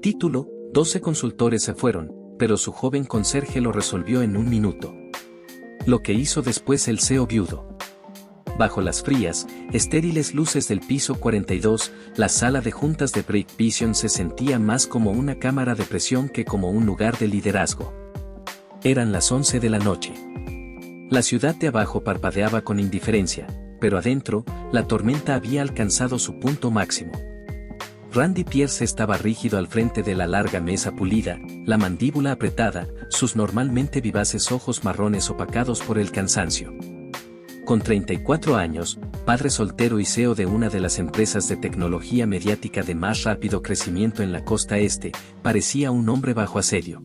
Título: 12 consultores se fueron, pero su joven conserje lo resolvió en un minuto. Lo que hizo después el CEO viudo. Bajo las frías, estériles luces del piso 42, la sala de juntas de Break Vision se sentía más como una cámara de presión que como un lugar de liderazgo. Eran las 11 de la noche. La ciudad de abajo parpadeaba con indiferencia, pero adentro, la tormenta había alcanzado su punto máximo. Randy Pierce estaba rígido al frente de la larga mesa pulida, la mandíbula apretada, sus normalmente vivaces ojos marrones opacados por el cansancio. Con 34 años, padre soltero y CEO de una de las empresas de tecnología mediática de más rápido crecimiento en la costa este, parecía un hombre bajo asedio.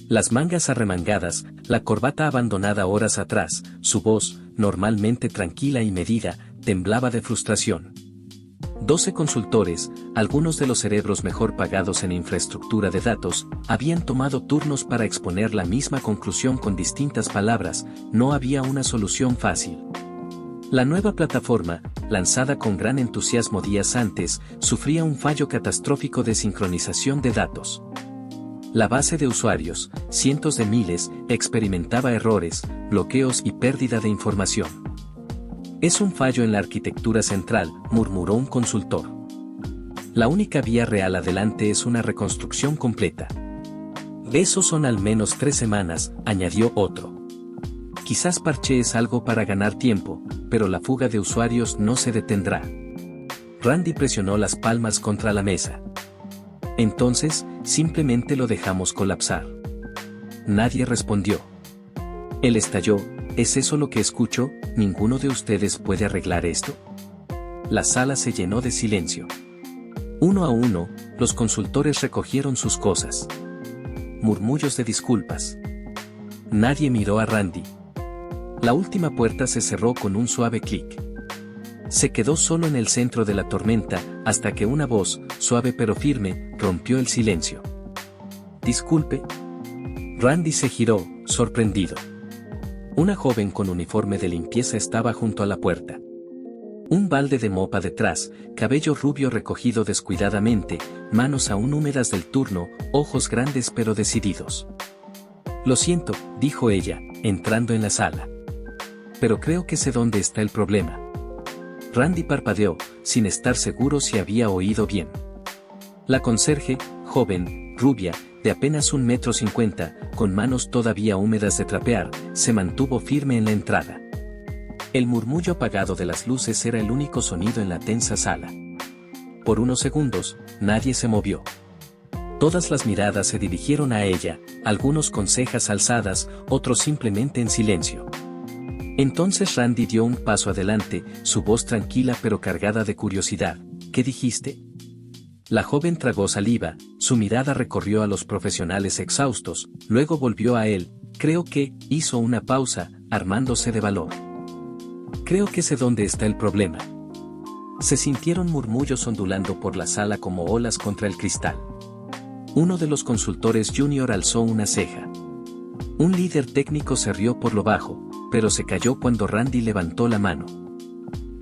Las mangas arremangadas, la corbata abandonada horas atrás, su voz, normalmente tranquila y medida, temblaba de frustración. 12 consultores, algunos de los cerebros mejor pagados en infraestructura de datos, habían tomado turnos para exponer la misma conclusión con distintas palabras. No había una solución fácil. La nueva plataforma, lanzada con gran entusiasmo días antes, sufría un fallo catastrófico de sincronización de datos. La base de usuarios, cientos de miles, experimentaba errores, bloqueos y pérdida de información. Es un fallo en la arquitectura central, murmuró un consultor. La única vía real adelante es una reconstrucción completa. Eso son al menos 3 semanas, añadió otro. Quizás parchees algo para ganar tiempo, pero la fuga de usuarios no se detendrá. Randy presionó las palmas contra la mesa. Entonces, simplemente lo dejamos colapsar. Nadie respondió. Él estalló. ¿Es eso lo que escucho? ¿Ninguno de ustedes puede arreglar esto? La sala se llenó de silencio. Uno a uno, los consultores recogieron sus cosas. Murmullos de disculpas. Nadie miró a Randy. La última puerta se cerró con un suave clic. Se quedó solo en el centro de la tormenta, hasta que una voz, suave pero firme, rompió el silencio. Disculpe. Randy se giró, sorprendido. Una joven con uniforme de limpieza estaba junto a la puerta. Un balde de mopa detrás, cabello rubio recogido descuidadamente, manos aún húmedas del turno, ojos grandes pero decididos. Lo siento, dijo ella, entrando en la sala. Pero creo que sé dónde está el problema. Randy parpadeó, sin estar seguro si había oído bien. La conserje, joven, rubia, de apenas 1,50 m, con manos todavía húmedas de trapear, se mantuvo firme en la entrada. El murmullo apagado de las luces era el único sonido en la tensa sala. Por unos segundos, nadie se movió. Todas las miradas se dirigieron a ella, algunos con cejas alzadas, otros simplemente en silencio. Entonces Randy dio un paso adelante, su voz tranquila pero cargada de curiosidad. ¿Qué dijiste? La joven tragó saliva, su mirada recorrió a los profesionales exhaustos, luego volvió a él. Creo que, hizo una pausa, armándose de valor. Creo que sé dónde está el problema. Se sintieron murmullos ondulando por la sala como olas contra el cristal. Uno de los consultores junior alzó una ceja. Un líder técnico se rió por lo bajo, pero se calló cuando Randy levantó la mano.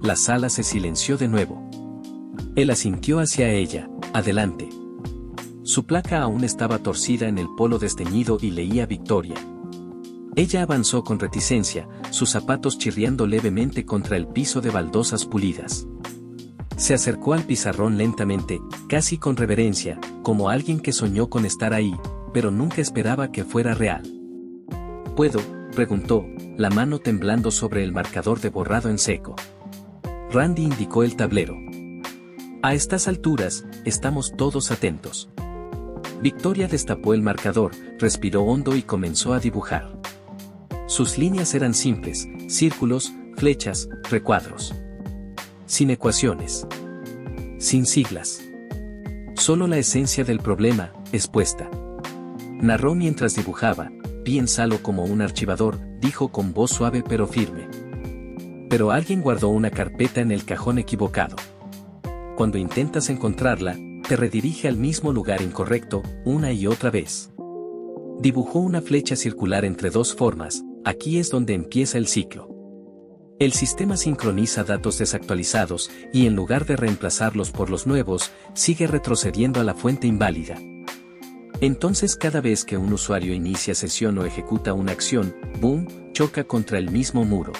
La sala se silenció de nuevo. Él asintió hacia ella. Adelante. Su placa aún estaba torcida en el polo desteñido y leía Victoria. Ella avanzó con reticencia, sus zapatos chirriando levemente contra el piso de baldosas pulidas. Se acercó al pizarrón lentamente, casi con reverencia, como alguien que soñó con estar ahí, pero nunca esperaba que fuera real. ¿Puedo?, preguntó, la mano temblando sobre el marcador de borrado en seco. Randy indicó el tablero. A estas alturas, estamos todos atentos. Victoria destapó el marcador, respiró hondo y comenzó a dibujar. Sus líneas eran simples, círculos, flechas, recuadros. Sin ecuaciones. Sin siglas. Solo la esencia del problema, expuesta. Narró mientras dibujaba. Piénsalo como un archivador, dijo con voz suave pero firme. Pero alguien guardó una carpeta en el cajón equivocado. Cuando intentas encontrarla, te redirige al mismo lugar incorrecto, una y otra vez. Dibujó una flecha circular entre dos formas, aquí es donde empieza el ciclo. El sistema sincroniza datos desactualizados y en lugar de reemplazarlos por los nuevos, sigue retrocediendo a la fuente inválida. Entonces cada vez que un usuario inicia sesión o ejecuta una acción, boom, choca contra el mismo muro.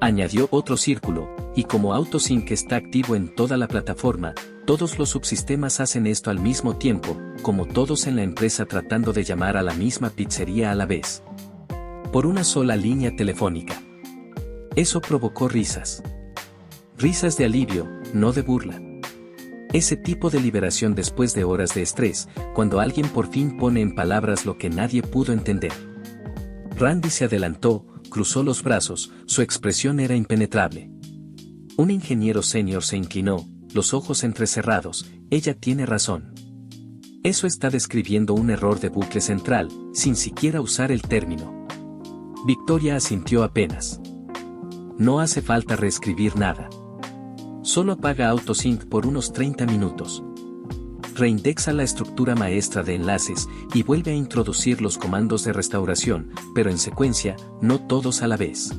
Añadió otro círculo, y como AutoSync está activo en toda la plataforma, todos los subsistemas hacen esto al mismo tiempo, como todos en la empresa tratando de llamar a la misma pizzería a la vez. Por una sola línea telefónica. Eso provocó risas. Risas de alivio, no de burla. Ese tipo de liberación después de horas de estrés, cuando alguien por fin pone en palabras lo que nadie pudo entender. Randy se adelantó, cruzó los brazos, su expresión era impenetrable. Un ingeniero senior se inclinó, los ojos entrecerrados, ella tiene razón. Eso está describiendo un error de bucle central, sin siquiera usar el término. Victoria asintió apenas. No hace falta reescribir nada. Solo apaga AutoSync por unos 30 minutos. Reindexa la estructura maestra de enlaces y vuelve a introducir los comandos de restauración, pero en secuencia, no todos a la vez.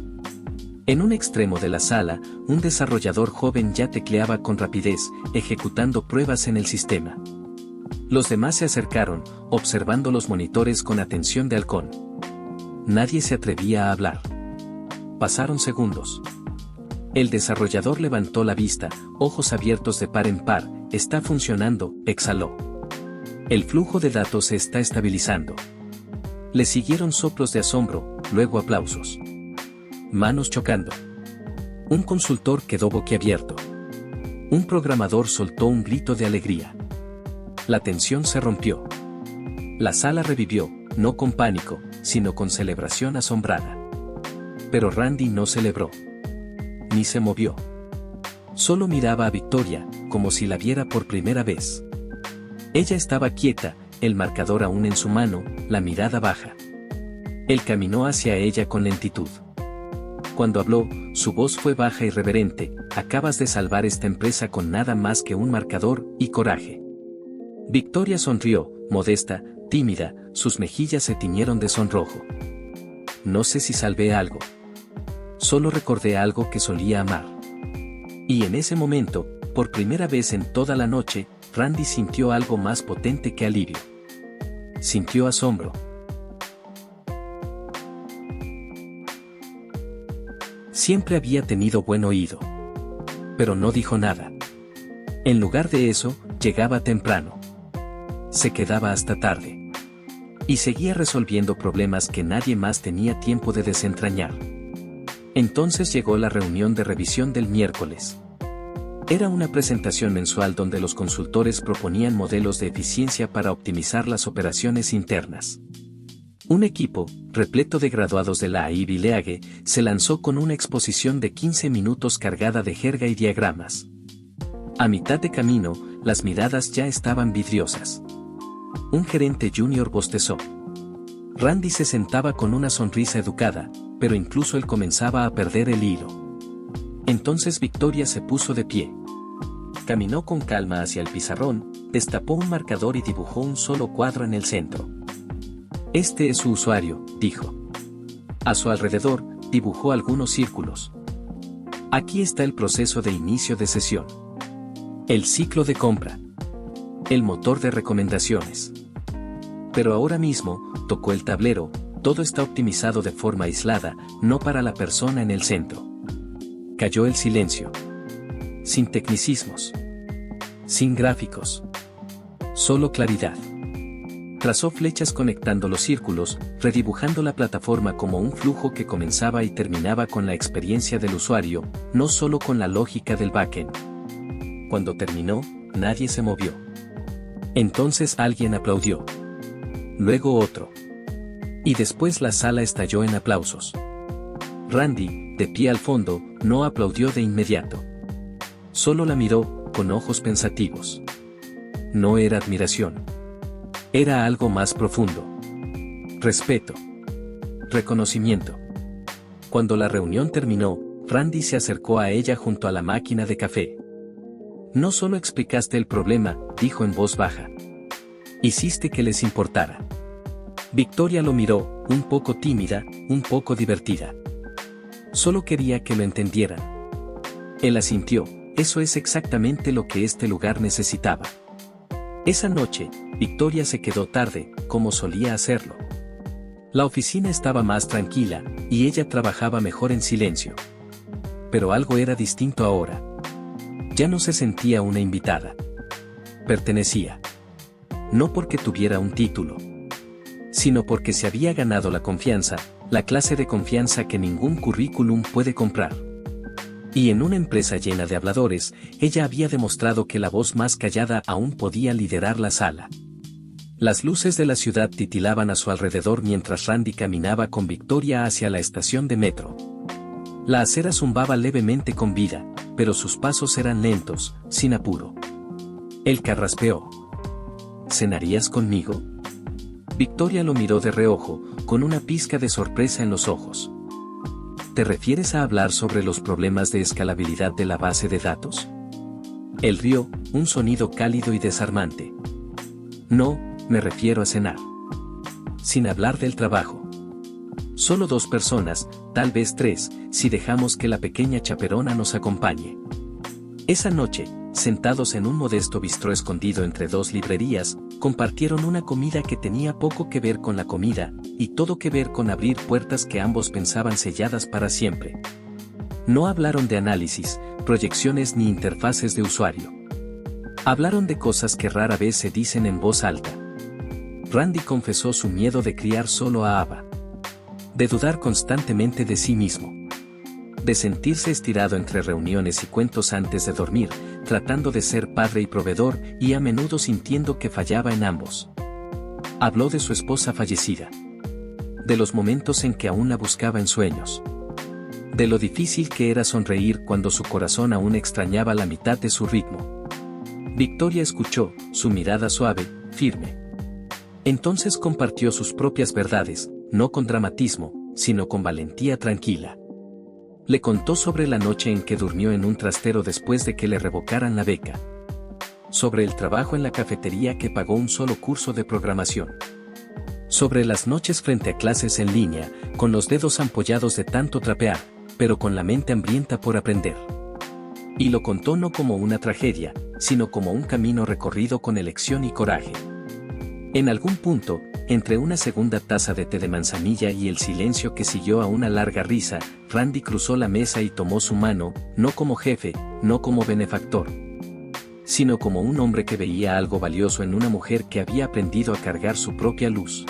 En un extremo de la sala, un desarrollador joven ya tecleaba con rapidez, ejecutando pruebas en el sistema. Los demás se acercaron, observando los monitores con atención de halcón. Nadie se atrevía a hablar. Pasaron segundos. El desarrollador levantó la vista, ojos abiertos de par en par, está funcionando, exhaló. El flujo de datos se está estabilizando. Le siguieron soplos de asombro, luego aplausos. Manos chocando. Un consultor quedó boquiabierto. Un programador soltó un grito de alegría. La tensión se rompió. La sala revivió, no con pánico, sino con celebración asombrada. Pero Randy no celebró. Ni se movió. Solo miraba a Victoria, como si la viera por primera vez. Ella estaba quieta, el marcador aún en su mano, la mirada baja. Él caminó hacia ella con lentitud. Cuando habló, su voz fue baja y reverente, acabas de salvar esta empresa con nada más que un marcador y coraje. Victoria sonrió, modesta, tímida, sus mejillas se tiñeron de sonrojo. No sé si salvé algo. Solo recordé algo que solía amar. Y en ese momento, por primera vez en toda la noche, Randy sintió algo más potente que alivio. Sintió asombro. Siempre había tenido buen oído. Pero no dijo nada. En lugar de eso, llegaba temprano. Se quedaba hasta tarde. Y seguía resolviendo problemas que nadie más tenía tiempo de desentrañar. Entonces llegó la reunión de revisión del miércoles. Era una presentación mensual donde los consultores proponían modelos de eficiencia para optimizar las operaciones internas. Un equipo, repleto de graduados de la Ivy League, se lanzó con una exposición de 15 minutos cargada de jerga y diagramas. A mitad de camino, las miradas ya estaban vidriosas. Un gerente junior bostezó. Randy se sentaba con una sonrisa educada, pero incluso él comenzaba a perder el hilo. Entonces Victoria se puso de pie. Caminó con calma hacia el pizarrón, destapó un marcador y dibujó un solo cuadro en el centro. Este es su usuario, dijo. A su alrededor, dibujó algunos círculos. Aquí está el proceso de inicio de sesión. El ciclo de compra. El motor de recomendaciones. Pero ahora mismo, tocó el tablero, todo está optimizado de forma aislada, no para la persona en el centro. Cayó el silencio. Sin tecnicismos. Sin gráficos. Solo claridad. Trazó flechas conectando los círculos, redibujando la plataforma como un flujo que comenzaba y terminaba con la experiencia del usuario, no solo con la lógica del backend. Cuando terminó, nadie se movió. Entonces alguien aplaudió. Luego otro. Y después la sala estalló en aplausos. Randy, de pie al fondo, no aplaudió de inmediato. Solo la miró, con ojos pensativos. No era admiración. Era algo más profundo. Respeto. Reconocimiento. Cuando la reunión terminó, Randy se acercó a ella junto a la máquina de café. No solo explicaste el problema, dijo en voz baja. Hiciste que les importara. Victoria lo miró, un poco tímida, un poco divertida. Solo quería que lo entendieran. Él asintió, eso es exactamente lo que este lugar necesitaba. Esa noche, Victoria se quedó tarde, como solía hacerlo. La oficina estaba más tranquila, y ella trabajaba mejor en silencio. Pero algo era distinto ahora. Ya no se sentía una invitada. Pertenecía. No porque tuviera un título, sino porque se había ganado la confianza, la clase de confianza que ningún currículum puede comprar. Y en una empresa llena de habladores, ella había demostrado que la voz más callada aún podía liderar la sala. Las luces de la ciudad titilaban a su alrededor mientras Randy caminaba con Victoria hacia la estación de metro. La acera zumbaba levemente con vida, pero sus pasos eran lentos, sin apuro. Él carraspeó. ¿Cenarías conmigo? Victoria lo miró de reojo, con una pizca de sorpresa en los ojos. ¿Te refieres a hablar sobre los problemas de escalabilidad de la base de datos? Él rió, un sonido cálido y desarmante. No, me refiero a cenar. Sin hablar del trabajo. Solo 2 personas, tal vez 3, si dejamos que la pequeña chaperona nos acompañe. Esa noche, sentados en un modesto bistró escondido entre 2 librerías, compartieron una comida que tenía poco que ver con la comida, y todo que ver con abrir puertas que ambos pensaban selladas para siempre. No hablaron de análisis, proyecciones ni interfaces de usuario. Hablaron de cosas que rara vez se dicen en voz alta. Randy confesó su miedo de criar solo a Ava. De dudar constantemente de sí mismo. De sentirse estirado entre reuniones y cuentos antes de dormir, tratando de ser padre y proveedor, y a menudo sintiendo que fallaba en ambos. Habló de su esposa fallecida. De los momentos en que aún la buscaba en sueños. De lo difícil que era sonreír cuando su corazón aún extrañaba la mitad de su ritmo. Victoria escuchó, su mirada suave, firme. Entonces compartió sus propias verdades, no con dramatismo, sino con valentía tranquila. Le contó sobre la noche en que durmió en un trastero después de que le revocaran la beca. Sobre el trabajo en la cafetería que pagó un solo curso de programación. Sobre las noches frente a clases en línea, con los dedos ampollados de tanto trapear, pero con la mente hambrienta por aprender. Y lo contó no como una tragedia, sino como un camino recorrido con elección y coraje. En algún punto, entre una segunda taza de té de manzanilla y el silencio que siguió a una larga risa, Randy cruzó la mesa y tomó su mano, no como jefe, no como benefactor, sino como un hombre que veía algo valioso en una mujer que había aprendido a cargar su propia luz.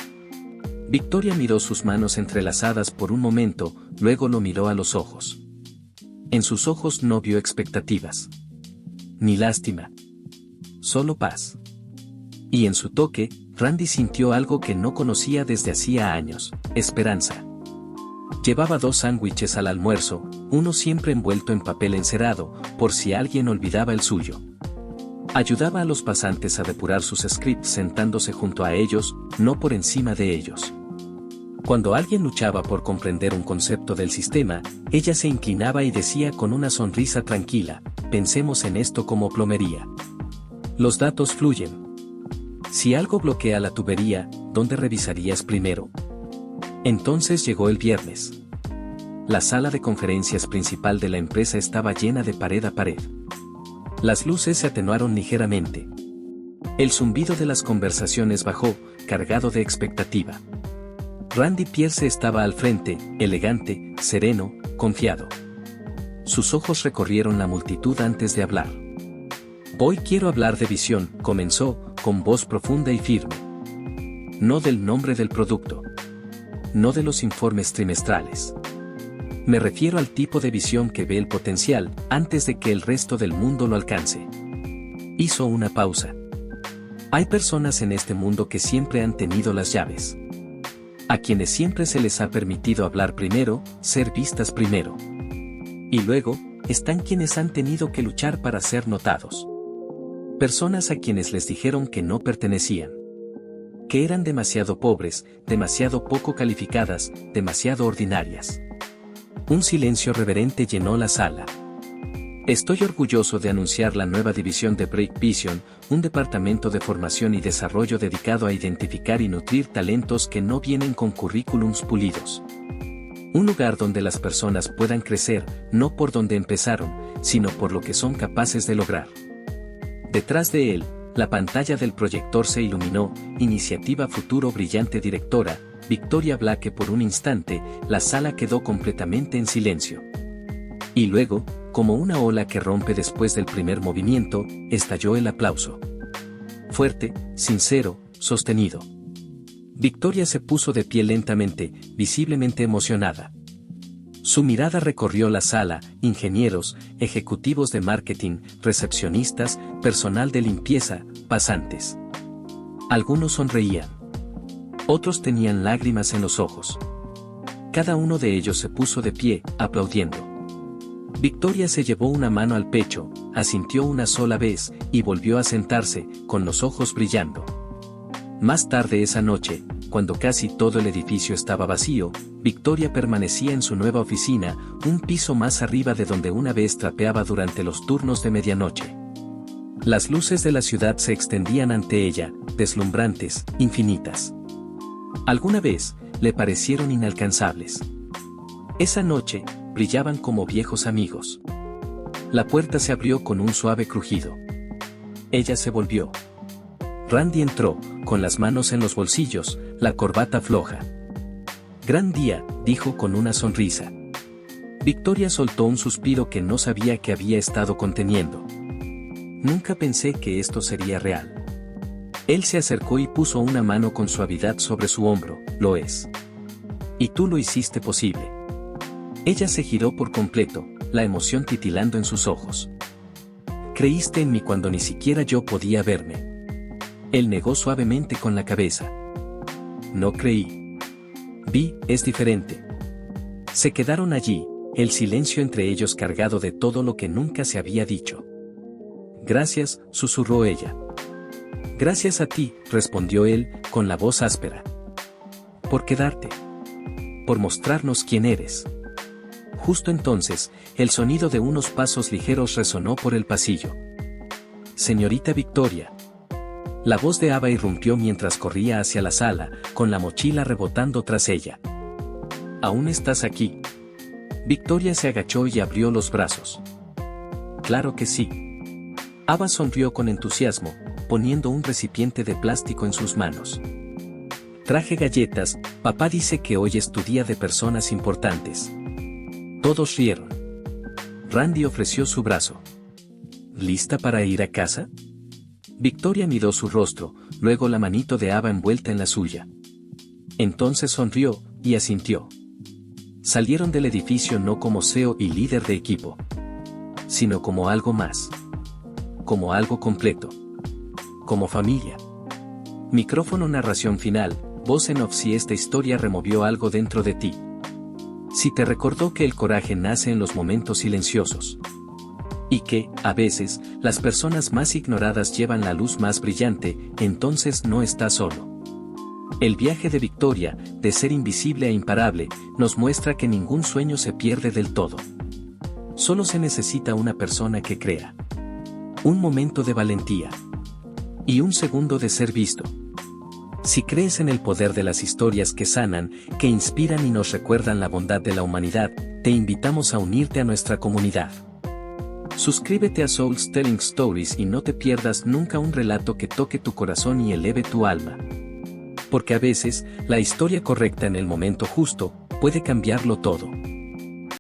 Victoria miró sus manos entrelazadas por un momento, luego lo miró a los ojos. En sus ojos no vio expectativas. Ni lástima. Solo paz. Y en su toque, Randy sintió algo que no conocía desde hacía años, esperanza. Llevaba 2 sándwiches al almuerzo, uno siempre envuelto en papel encerado, por si alguien olvidaba el suyo. Ayudaba a los pasantes a depurar sus scripts sentándose junto a ellos, no por encima de ellos. Cuando alguien luchaba por comprender un concepto del sistema, ella se inclinaba y decía con una sonrisa tranquila, pensemos en esto como plomería. Los datos fluyen. Si algo bloquea la tubería, ¿dónde revisarías primero? Entonces llegó el viernes. La sala de conferencias principal de la empresa estaba llena de pared a pared. Las luces se atenuaron ligeramente. El zumbido de las conversaciones bajó, cargado de expectativa. Randy Pierce estaba al frente, elegante, sereno, confiado. Sus ojos recorrieron la multitud antes de hablar. Hoy quiero hablar de visión, comenzó, con voz profunda y firme. No del nombre del producto. No de los informes trimestrales. Me refiero al tipo de visión que ve el potencial, antes de que el resto del mundo lo alcance. Hizo una pausa. Hay personas en este mundo que siempre han tenido las llaves. A quienes siempre se les ha permitido hablar primero, ser vistas primero. Y luego, están quienes han tenido que luchar para ser notados. Personas a quienes les dijeron que no pertenecían. Que eran demasiado pobres, demasiado poco calificadas, demasiado ordinarias. Un silencio reverente llenó la sala. Estoy orgulloso de anunciar la nueva división de Break Vision, un departamento de formación y desarrollo dedicado a identificar y nutrir talentos que no vienen con currículums pulidos. Un lugar donde las personas puedan crecer, no por donde empezaron, sino por lo que son capaces de lograr. Detrás de él, la pantalla del proyector se iluminó, Iniciativa Futuro Brillante Directora, Victoria Blake. Por un instante, la sala quedó completamente en silencio. Y luego, como una ola que rompe después del primer movimiento, estalló el aplauso. Fuerte, sincero, sostenido. Victoria se puso de pie lentamente, visiblemente emocionada. Su mirada recorrió la sala, ingenieros, ejecutivos de marketing, recepcionistas, personal de limpieza, pasantes. Algunos sonreían. Otros tenían lágrimas en los ojos. Cada uno de ellos se puso de pie, aplaudiendo. Victoria se llevó una mano al pecho, asintió una sola vez, y volvió a sentarse, con los ojos brillando. Más tarde esa noche, cuando casi todo el edificio estaba vacío, Victoria permanecía en su nueva oficina, un piso más arriba de donde una vez trapeaba durante los turnos de medianoche. Las luces de la ciudad se extendían ante ella, deslumbrantes, infinitas. Alguna vez, le parecieron inalcanzables. Esa noche, brillaban como viejos amigos. La puerta se abrió con un suave crujido. Ella se volvió. Randy entró, con las manos en los bolsillos, la corbata floja. «Gran día», dijo con una sonrisa. Victoria soltó un suspiro que no sabía que había estado conteniendo. «Nunca pensé que esto sería real». Él se acercó y puso una mano con suavidad sobre su hombro. «Lo es. Y tú lo hiciste posible». Ella se giró por completo, la emoción titilando en sus ojos. «Creíste en mí cuando ni siquiera yo podía verme». Él negó suavemente con la cabeza. «No creí. Vi, es diferente». Se quedaron allí, el silencio entre ellos cargado de todo lo que nunca se había dicho. «Gracias», susurró ella. «Gracias a ti», respondió él, con la voz áspera. «Por quedarte. Por mostrarnos quién eres». Justo entonces, el sonido de unos pasos ligeros resonó por el pasillo. «Señorita Victoria». La voz de Ava irrumpió mientras corría hacia la sala, con la mochila rebotando tras ella. «¿Aún estás aquí?» Victoria se agachó y abrió los brazos. «Claro que sí». Ava sonrió con entusiasmo, poniendo un recipiente de plástico en sus manos. «Traje galletas, papá dice que hoy es tu día de personas importantes». Todos rieron. Randy ofreció su brazo. «¿Lista para ir a casa?» Victoria miró su rostro, luego la manito de Ava envuelta en la suya. Entonces sonrió, y asintió. Salieron del edificio no como CEO y líder de equipo, sino como algo más. Como algo completo. Como familia. Micrófono. Narración final, voz en off. Si esta historia removió algo dentro de ti. Si te recordó que el coraje nace en los momentos silenciosos. Y que, a veces, las personas más ignoradas llevan la luz más brillante, entonces no estás solo. El viaje de Victoria, de ser invisible e imparable, nos muestra que ningún sueño se pierde del todo. Solo se necesita una persona que crea. Un momento de valentía. Y un segundo de ser visto. Si crees en el poder de las historias que sanan, que inspiran y nos recuerdan la bondad de la humanidad, te invitamos a unirte a nuestra comunidad. Suscríbete a Souls Telling Stories y no te pierdas nunca un relato que toque tu corazón y eleve tu alma. Porque a veces, la historia correcta en el momento justo, puede cambiarlo todo.